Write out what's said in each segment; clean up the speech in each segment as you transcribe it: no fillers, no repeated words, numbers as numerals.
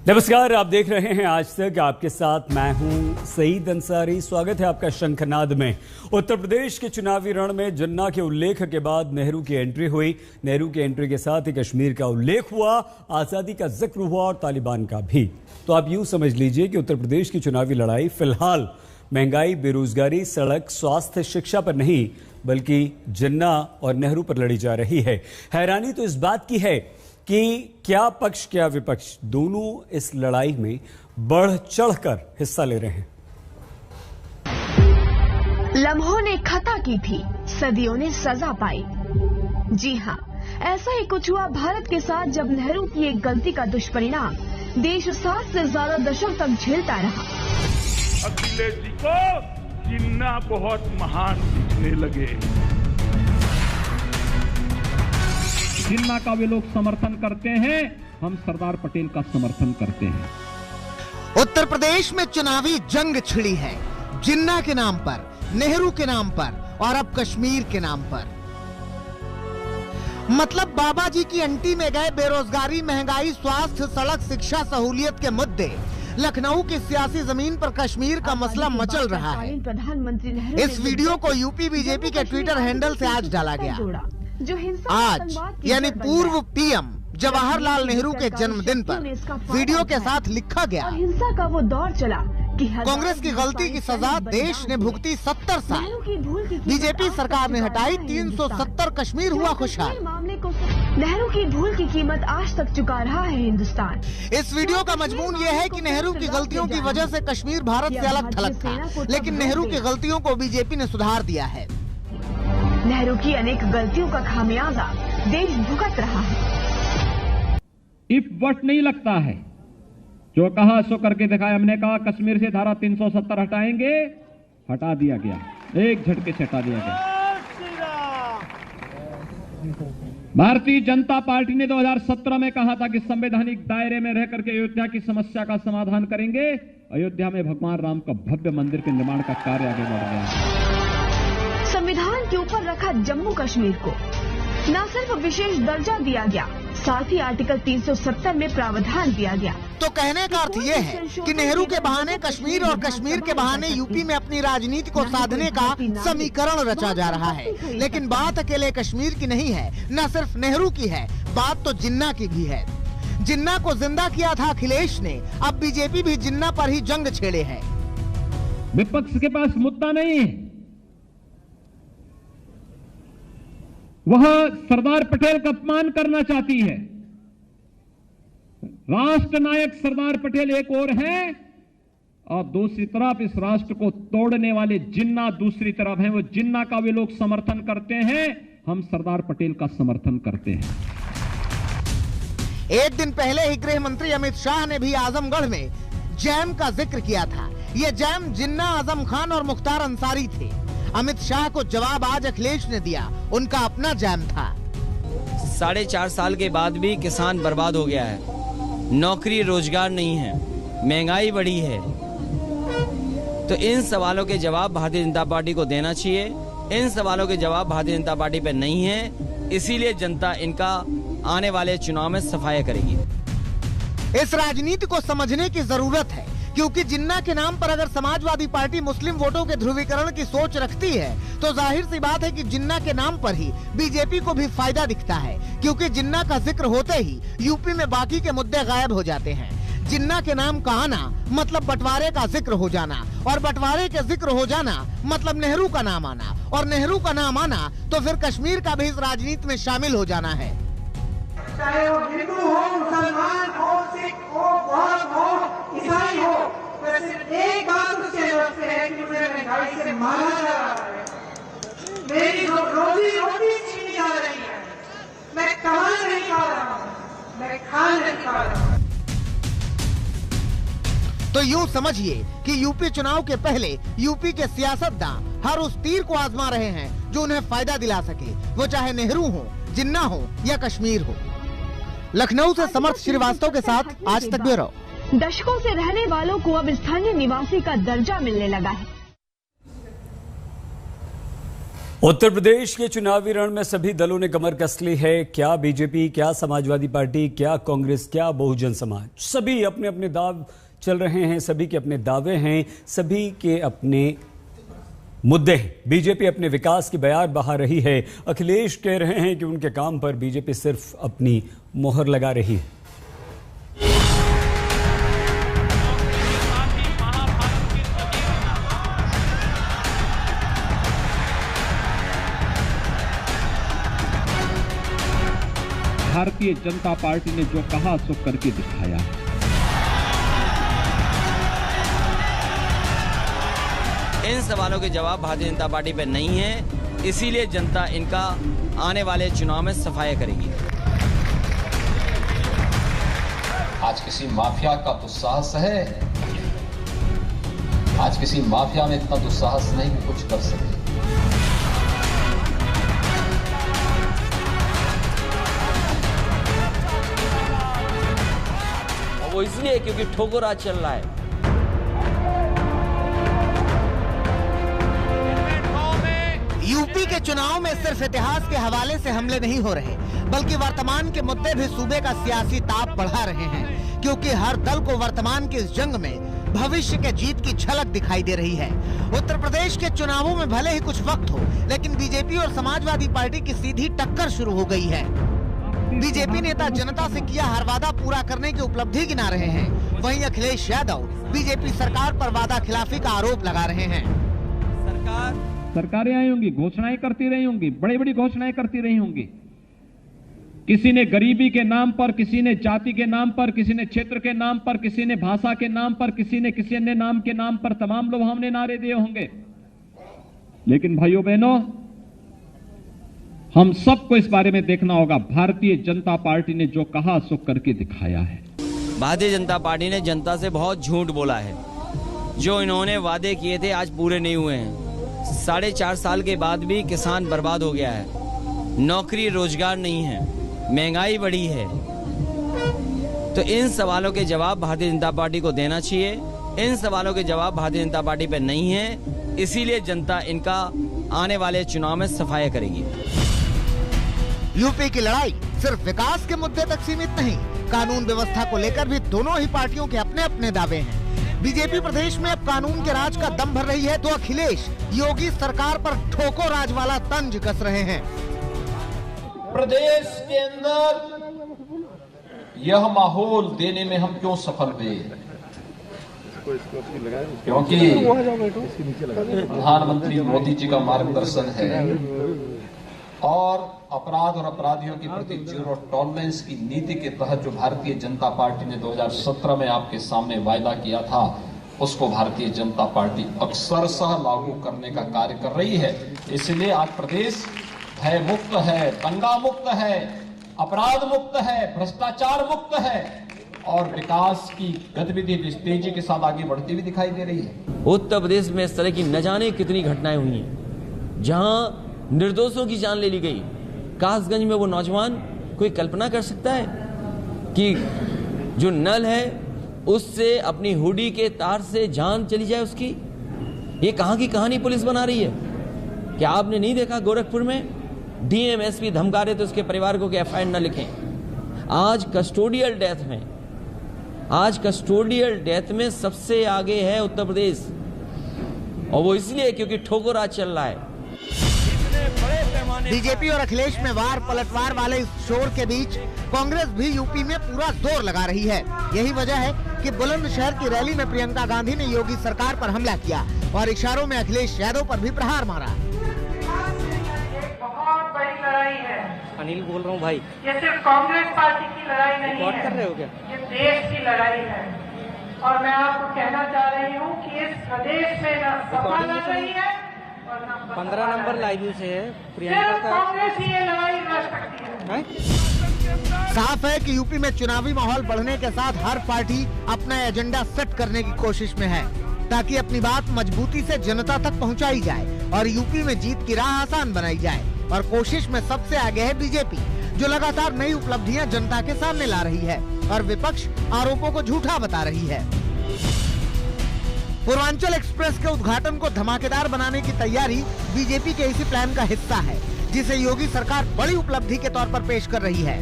नमस्कार, आप देख रहे हैं आज तक। आपके साथ मैं हूं सईद अंसारी। स्वागत है आपका शंखनाद में। उत्तर प्रदेश के चुनावी रण में जिन्ना के उल्लेख के बाद नेहरू की एंट्री हुई। नेहरू की एंट्री के साथ ही कश्मीर का उल्लेख हुआ, आज़ादी का जिक्र हुआ और तालिबान का भी। तो आप यूं समझ लीजिए कि उत्तर प्रदेश की चुनावी लड़ाई फिलहाल महंगाई, बेरोजगारी, सड़क, स्वास्थ्य, शिक्षा पर नहीं बल्कि जिन्ना और नेहरू पर लड़ी जा रही है। हैरानी तो इस बात की है कि क्या पक्ष क्या विपक्ष दोनों इस लड़ाई में बढ़ चढ़कर हिस्सा ले रहे हैं। लम्हों ने खता की थी, सदियों ने सजा पाई। जी हाँ, ऐसा ही कुछ हुआ भारत के साथ जब नेहरू की एक गलती का दुष्परिणाम देश 7 से ज्यादा दशक तक झेलता रहा। अखिलेश जी को जिन्ना बहुत महान दिखने लगे। जिन्ना का वे लोग समर्थन करते हैं, हम सरदार पटेल का समर्थन करते हैं। उत्तर प्रदेश में चुनावी जंग छिड़ी है, जिन्ना के नाम पर, नेहरू के नाम पर और अब कश्मीर के नाम पर। मतलब बाबा जी की अंटी में गए बेरोजगारी, महंगाई, स्वास्थ्य, सड़क, शिक्षा, सहूलियत के मुद्दे लखनऊ की सियासी जमीन पर कश्मीर का मसला मचल रहा है। प्रधानमंत्री इस वीडियो को यूपी बीजेपी के ट्विटर हैंडल से आज डाला गया। आज यानी पूर्व पीएम जवाहरलाल नेहरू के जन्मदिन पर वीडियो के साथ लिखा गया, हिंसा का वो दौर चला कि कांग्रेस की गलती की सजा देश ने भुगती 70 साल, बीजेपी सरकार ने हटाई 370, कश्मीर हुआ खुशहाल। मामले को नेहरू की भूल की कीमत आज तक चुका रहा है हिंदुस्तान। इस वीडियो का मजमून ये है कि नेहरू की गलतियों की वजह से कश्मीर भारत से अलग थलग था, लेकिन नेहरू की गलतियों को बीजेपी ने सुधार दिया है। नेहरू की अनेक गलतियों का खामियाजा देश भुगत रहा है। इफ वट नहीं लगता है, जो कहा सो करके दिखाया। हमने कहा कश्मीर से धारा 370 हटाएंगे, हटा दिया गया, एक झटके से हटा दिया गया। भारतीय जनता पार्टी ने 2017 में कहा था कि संवैधानिक दायरे में रह करके अयोध्या की समस्या का समाधान करेंगे। अयोध्या में भगवान राम का भव्य मंदिर के निर्माण का कार्य आगे बढ़ गया। संविधान के ऊपर रखा जम्मू कश्मीर को न सिर्फ विशेष दर्जा दिया गया, साथ ही आर्टिकल 370 में प्रावधान दिया गया। तो कहने का अर्थ ये है कि नेहरू के बहाने कश्मीर और कश्मीर के बहाने यूपी में अपनी राजनीति को साधने का समीकरण रचा जा रहा है। लेकिन बात अकेले कश्मीर की नहीं है, न सिर्फ नेहरू की है, बात तो जिन्ना की भी है। जिन्ना को जिंदा किया था अखिलेश ने, अब बीजेपी भी जिन्ना पर ही जंग छेड़े है। विपक्ष के पास मुद्दा नहीं है, वह सरदार पटेल का अपमान करना चाहती है। राष्ट्र नायक सरदार पटेल एक ओर है और दूसरी तरफ इस राष्ट्र को तोड़ने वाले जिन्ना दूसरी तरफ हैं। वो जिन्ना का वे लोग समर्थन करते हैं, हम सरदार पटेल का समर्थन करते हैं। एक दिन पहले ही गृह मंत्री अमित शाह ने भी आजमगढ़ में जैम का जिक्र किया था। ये जैम जिन्ना, आजम खान और मुख्तार अंसारी थे। अमित शाह को जवाब आज अखिलेश ने दिया, उनका अपना जैम था। 4.5 साल के बाद भी किसान बर्बाद हो गया है, नौकरी रोजगार नहीं है, महंगाई बढ़ी है। तो इन सवालों के जवाब भारतीय जनता पार्टी को देना चाहिए। इन सवालों के जवाब भारतीय जनता पार्टी पे नहीं है, इसीलिए जनता इनका आने वाले चुनाव में सफाया करेगी। इस राजनीति को समझने की जरूरत है, क्योंकि जिन्ना के नाम पर अगर समाजवादी पार्टी मुस्लिम वोटों के ध्रुवीकरण की सोच रखती है तो जाहिर सी बात है कि जिन्ना के नाम पर ही बीजेपी को भी फायदा दिखता है, क्योंकि जिन्ना का जिक्र होते ही यूपी में बाकी के मुद्दे गायब हो जाते हैं। जिन्ना के नाम का आना मतलब बंटवारे का जिक्र हो जाना, और बंटवारे के जिक्र हो जाना मतलब नेहरू का नाम आना, और नेहरू का नाम आना तो फिर कश्मीर का भी इस राजनीति में शामिल हो जाना है। चाहे वो हिंदू हो, मुसलमान हो, सिख हो, बौद्ध हो, ईसाई हो, तो सिर्फ एक बात उसके लगते है कि मुझे महंगाई से मारा जा रहा है, मेरी रोजी रोटी छीनी जा रही है, मैं कमा नहीं पा रहा हूँ, मैं खा नहीं पा रहा हूँ। तो यूं समझिए कि यूपी चुनाव के पहले यूपी के सियासतदान हर उस तीर को आजमा रहे हैं जो उन्हें फायदा दिला सके, वो चाहे नेहरू हो, जिन्ना हो या कश्मीर हो। लखनऊ से समर्थ श्रीवास्तव के साथ आज तक ब्यूरो। दशकों से रहने वालों को अब स्थानीय निवासी का दर्जा मिलने लगा है। उत्तर प्रदेश के चुनावी रण में सभी दलों ने कमर कस ली है। क्या बीजेपी, क्या समाजवादी पार्टी, क्या कांग्रेस, क्या बहुजन समाज, सभी अपने अपने दाव चल रहे हैं, सभी के अपने दावे हैं, सभी के अपने मुद्दे हैं। बीजेपी अपने विकास की बयार बहा रही है। अखिलेश कह रहे हैं कि उनके काम पर बीजेपी सिर्फ अपनी मोहर लगा रही है। भारतीय जनता पार्टी ने जो कहा सो करके दिखाया है। इन सवालों के जवाब भारतीय जनता पार्टी पे नहीं है, इसीलिए जनता इनका आने वाले चुनाव में सफाया करेगी। आज किसी माफिया का दुस्साहस है, आज किसी माफिया में इतना दुस्साहस नहीं कि कुछ कर सके। वो इसलिए क्योंकि ठोकर राज चल रहा है। यूपी के चुनाव में सिर्फ इतिहास के हवाले से हमले नहीं हो रहे, बल्कि वर्तमान के मुद्दे भी सूबे का सियासी ताप बढ़ा रहे हैं, क्योंकि हर दल को वर्तमान की इस जंग में भविष्य के जीत की झलक दिखाई दे रही है। उत्तर प्रदेश के चुनावों में भले ही कुछ वक्त हो, लेकिन बीजेपी और समाजवादी पार्टी की सीधी टक्कर शुरू हो गई है। बीजेपी नेता जनता से किया हर वादा पूरा करने की उपलब्धि गिना रहे हैं, वहीं अखिलेश यादव बीजेपी सरकार पर वादा खिलाफी का आरोप लगा रहे हैं। सरकारें आई होंगी, घोषणाएं करती रही होंगी, बड़ी बड़ी घोषणाएं करती रही होंगी। किसी ने गरीबी के नाम पर, किसी ने जाति के नाम पर, किसी ने क्षेत्र के नाम पर, किसी ने भाषा के नाम पर, किसी ने किसी अन्य नाम के नाम पर तमाम लुभावने नारे दिए होंगे। लेकिन भाइयों बहनों, हम सबको इस बारे में देखना होगा, भारतीय जनता पार्टी ने जो कहा सो करके दिखाया है। भारतीय जनता पार्टी ने जनता से बहुत झूठ बोला है। जो इन्होंने वादे किए थे आज पूरे नहीं हुए हैं। 4.5 साल के बाद भी किसान बर्बाद हो गया है, नौकरी रोजगार नहीं है, महंगाई बढ़ी है। तो इन सवालों के जवाब भारतीय जनता पार्टी को देना चाहिए। इन सवालों के जवाब भारतीय जनता पार्टी पे नहीं है, इसीलिए जनता इनका आने वाले चुनाव में सफाया करेगी। यूपी की लड़ाई सिर्फ विकास के मुद्दे तक सीमित नहीं, कानून व्यवस्था को लेकर भी दोनों ही पार्टियों के अपने अपने दावे हैं। बीजेपी प्रदेश में अब कानून के राज का दम भर रही है, तो अखिलेश योगी सरकार पर ठोको राज वाला तंज कस रहे हैं। प्रदेश के अंदर यह माहौल देने में हम क्यों सफल हुए? क्योंकि प्रधानमंत्री मोदी जी का मार्गदर्शन है और अपराध और अपराधियों के प्रति जीरो टॉलरेंस की नीति के तहत जो भारतीय जनता पार्टी ने 2017 में आपके सामने वायदा किया था, उसको भारतीय जनता पार्टी अक्षरशः लागू करने का कार्य कर रही है। इसलिए आज प्रदेश भय मुक्त है, दंगा मुक्त है, अपराध मुक्त है, भ्रष्टाचार मुक्त है और विकास की गतिविधि तेजी के साथ आगे बढ़ती हुई दिखाई दे रही है। उत्तर प्रदेश में इस तरह की न जाने कितनी घटनाएं हुई हैं, जहां निर्दोषों की जान ले ली गई। कासगंज में वो नौजवान, कोई कल्पना कर सकता है कि जो नल है उससे अपनी हुडी के तार से जान चली जाए उसकी? ये कहां की कहानी पुलिस बना रही है? क्या आपने नहीं देखा गोरखपुर में डीएम एसपी धमका रहे थे उसके परिवार को कि एफआईआर न लिखें। आज कस्टोडियल डेथ में सबसे आगे है उत्तर प्रदेश, और वो इसलिए क्योंकि ठोकर राज चल रहा है। बीजेपी और अखिलेश में वार पलटवार वाले इस शोर के बीच कांग्रेस भी यूपी में पूरा जोर लगा रही है। यही वजह है कि बुलंदशहर की रैली में प्रियंका गांधी ने योगी सरकार पर हमला किया और इशारों में अखिलेश यादव पर भी प्रहार मारा। एक बहुत बड़ी लड़ाई है। अनिल बोल रहा हूँ भाई। ये सिर्फ कांग्रेस पार्टी की लड़ाई नहीं है, कर रहे हो क्या? ये देश की लड़ाई है। और मैं आपको कहना चाह रही हूँ कि इस प्रदेश में न सपा लड़ रही है और न 15 नंबर लाइव से है सिर्फ कांग्रेस ही ये लड़ाई लड़ सकती है। साफ है कि यूपी में चुनावी माहौल बढ़ने के साथ हर पार्टी अपना एजेंडा सेट करने की कोशिश में है, ताकि अपनी बात मजबूती से जनता तक पहुंचाई जाए और यूपी में जीत की राह आसान बनाई जाए। और कोशिश में सबसे आगे है बीजेपी, जो लगातार नई उपलब्धियां जनता के सामने ला रही है और विपक्ष आरोपों को झूठा बता रही है। पूर्वांचल एक्सप्रेस के उद्घाटन को धमाकेदार बनाने की तैयारी बीजेपी के इसी प्लान का हिस्सा है, जिसे योगी सरकार बड़ी उपलब्धि के तौर पर पेश कर रही है।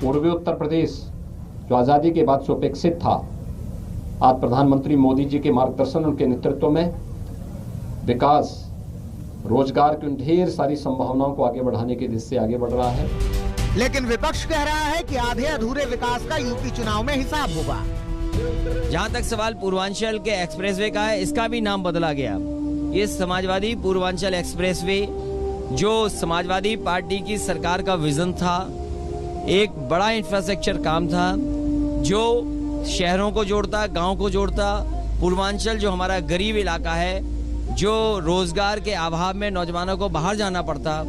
पूर्वी उत्तर प्रदेश जो आजादी के बाद से उपेक्षित था, आज प्रधानमंत्री मोदी जी के मार्गदर्शन, उनके नेतृत्व में विकास, रोजगार की ढेर सारी संभावनाओं को आगे बढ़ाने की दिशा से आगे बढ़ रहा है। लेकिन विपक्ष कह रहा है कि आधे अधूरे विकास का यूपी चुनाव में हिसाब होगा। जहां तक सवाल पूर्वांचल के एक्सप्रेसवे का है, इसका भी नाम बदला गया। ये समाजवादी पूर्वांचल एक्सप्रेसवे जो समाजवादी पार्टी की सरकार का विजन था, एक बड़ा इंफ्रास्ट्रक्चर काम था जो शहरों को जोड़ता, गांव को जोड़ता। पूर्वांचल जो हमारा गरीब इलाका है, जो रोजगार के अभाव में नौजवानों को बाहर जाना पड़ता,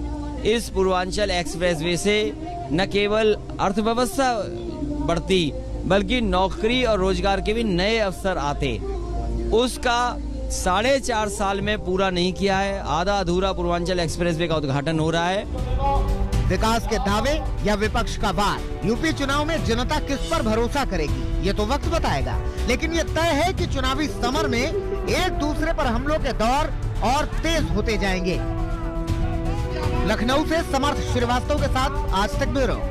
इस पूर्वांचल एक्सप्रेसवे से न केवल अर्थव्यवस्था बढ़ती बल्कि नौकरी और रोजगार के भी नए अवसर आते। उसका 4.5 साल में पूरा नहीं किया है। आधा अधूरा पूर्वांचल एक्सप्रेसवे का उद्घाटन हो रहा है। विकास के दावे या विपक्ष का वार, यूपी चुनाव में जनता किस पर भरोसा करेगी ये तो वक्त बताएगा। लेकिन ये तय है कि चुनावी समर में एक दूसरे पर हमलों के दौर और तेज होते जाएंगे। लखनऊ से समर्थ श्रीवास्तव के साथ आज तक ब्यूरो।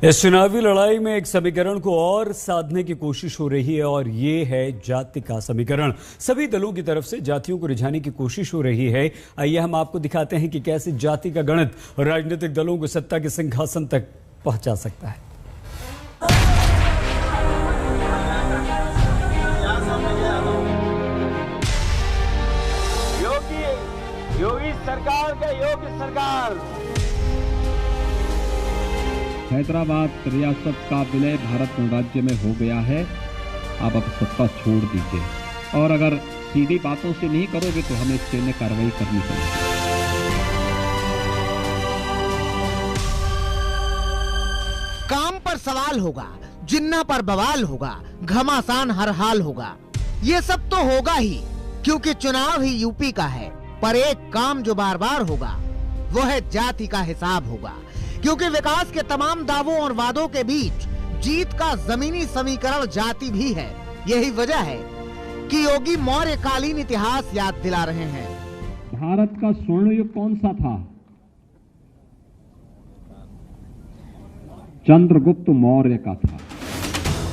इस चुनावी लड़ाई में एक समीकरण को और साधने की कोशिश हो रही है और ये है जाति का समीकरण। सभी दलों की तरफ से जातियों को रिझाने की कोशिश हो रही है। आइए हम आपको दिखाते हैं कि कैसे जाति का गणित राजनीतिक दलों को सत्ता के सिंहासन तक पहुंचा सकता है। योगी सरकार के योगी सरकार। हैदराबाद रियासत का विलय भारत राज्य में हो गया है। आप अब सत्ता छोड़ दीजिए और अगर सीधी बातों से नहीं करोगे तो हमें सैन्य कार्रवाई करनी पड़ेगी। काम पर सवाल होगा, जिन्ना पर बवाल होगा, घमासान हर हाल होगा। ये सब तो होगा ही, क्योंकि चुनाव ही यूपी का है। पर एक काम जो बार बार होगा वो है जाति का हिसाब होगा, क्योंकि विकास के तमाम दावों और वादों के बीच जीत का जमीनी समीकरण जाति भी है। यही वजह है कि योगी मौर्यकालीन इतिहास याद दिला रहे हैं। भारत का स्वर्ण युग कौन सा था? चंद्रगुप्त मौर्य का था।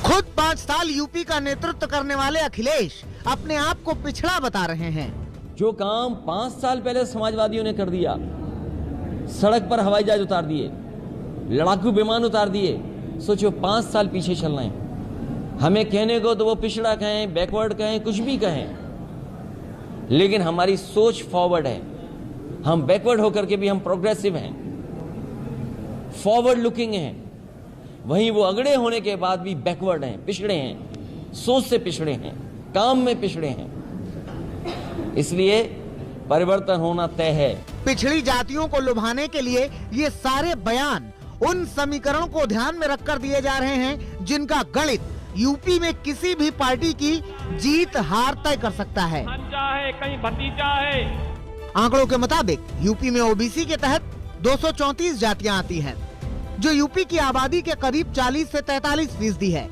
खुद 5 साल यूपी का नेतृत्व करने वाले अखिलेश अपने आप को पिछड़ा बता रहे हैं। जो काम 5 साल पहले समाजवादियों ने कर दिया, सड़क पर हवाई जहाज उतार दिए, लड़ाकू विमान उतार दिए, सोचो 5 साल पीछे चल रहे हैं। हमें कहने को तो वो पिछड़ा कहें, बैकवर्ड कहें, कुछ भी कहें, लेकिन हमारी सोच फॉरवर्ड है। हम बैकवर्ड होकर के भी हम प्रोग्रेसिव हैं, फॉरवर्ड लुकिंग हैं। वहीं वो अगड़े होने के बाद भी बैकवर्ड हैं, पिछड़े हैं, सोच से पिछड़े हैं, काम में पिछड़े हैं। इसलिए परिवर्तन होना तय है। पिछड़ी जातियों को लुभाने के लिए ये सारे बयान उन समीकरणों को ध्यान में रखकर दिए जा रहे हैं जिनका गणित यूपी में किसी भी पार्टी की जीत हार तय कर सकता है। कहीं भतीजा है। आंकड़ों के मुताबिक यूपी में ओबीसी के तहत 234 जातियां आती हैं, जो यूपी की आबादी के करीब 40 से 43% है।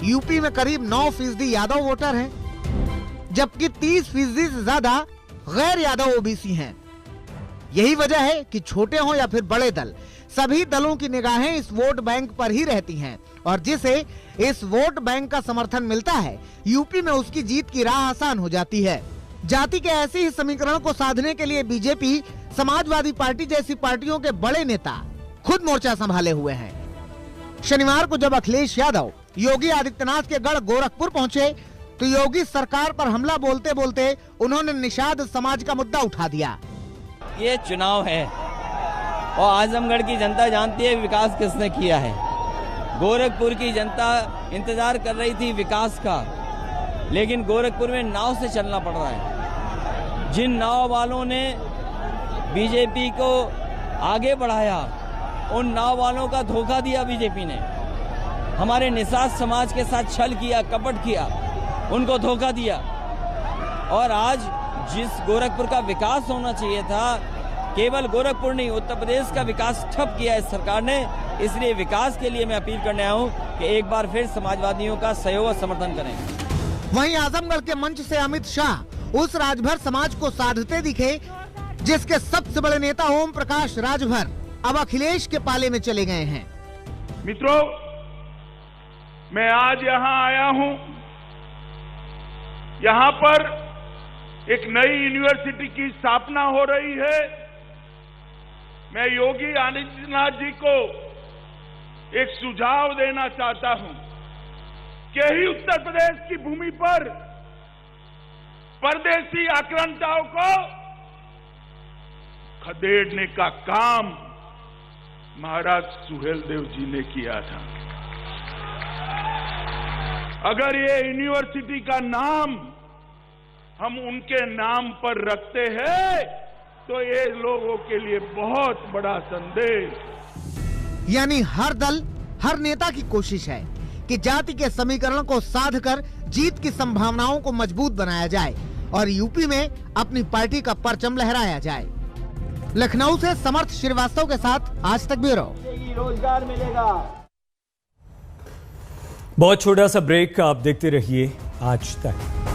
यूपी में करीब 9% यादव वोटर हैं, जबकि 30% से ज्यादा गैर यादव ओबीसी हैं। यही वजह है कि छोटे हों या फिर बड़े दल, सभी दलों की निगाहें इस वोट बैंक पर ही रहती हैं और जिसे इस वोट बैंक का समर्थन मिलता है, यूपी में उसकी जीत की राह आसान हो जाती है। जाति के ऐसे ही समीकरण को साधने के लिए बीजेपी, समाजवादी पार्टी जैसी पार्टियों के बड़े नेता खुद मोर्चा संभाले हुए हैं। शनिवार को जब अखिलेश यादव योगी आदित्यनाथ के गढ़ गोरखपुर पहुंचे तो योगी सरकार पर हमला बोलते बोलते उन्होंने निषाद समाज का मुद्दा उठा दिया। ये चुनाव है और आजमगढ़ की जनता जानती है विकास किसने किया है। गोरखपुर की जनता इंतजार कर रही थी विकास का, लेकिन गोरखपुर में नाव से चलना पड़ रहा है। जिन नाव वालों ने बीजेपी को आगे बढ़ाया, उन नाव वालों का धोखा दिया बीजेपी ने। हमारे निषाद समाज के साथ छल किया, कपट किया, उनको धोखा दिया। और आज जिस गोरखपुर का विकास होना चाहिए था, केवल गोरखपुर नहीं, उत्तर प्रदेश का विकास ठप किया इस सरकार ने। इसलिए विकास के लिए मैं अपील करने आया हूँ कि एक बार फिर समाजवादियों का सहयोग और समर्थन करें। वहीं आजमगढ़ के मंच से अमित शाह उस राजभर समाज को साधते दिखे जिसके सबसे बड़े नेता ओम प्रकाश राजभर अब अखिलेश के पाले में चले गए हैं। मित्रों, मैं आज यहाँ आया हूँ। यहाँ पर एक नई यूनिवर्सिटी की स्थापना हो रही है। मैं योगी आदित्यनाथ जी को एक सुझाव देना चाहता हूं कि ही उत्तर प्रदेश की भूमि पर परदेशी आक्रांताओं को खदेड़ने का काम महाराज सुहेलदेव जी ने किया था। अगर ये यूनिवर्सिटी का नाम हम उनके नाम पर रखते हैं तो ये लोगों के लिए बहुत बड़ा संदेश। यानी हर दल, हर नेता की कोशिश है कि जाति के समीकरण को साध कर जीत की संभावनाओं को मजबूत बनाया जाए और यूपी में अपनी पार्टी का परचम लहराया जाए। लखनऊ से समर्थ श्रीवास्तव के साथ आज तक ब्यूरो। रोजगार मिलेगा। बहुत छोटा सा ब्रेक, आप देखते रहिए आज तक।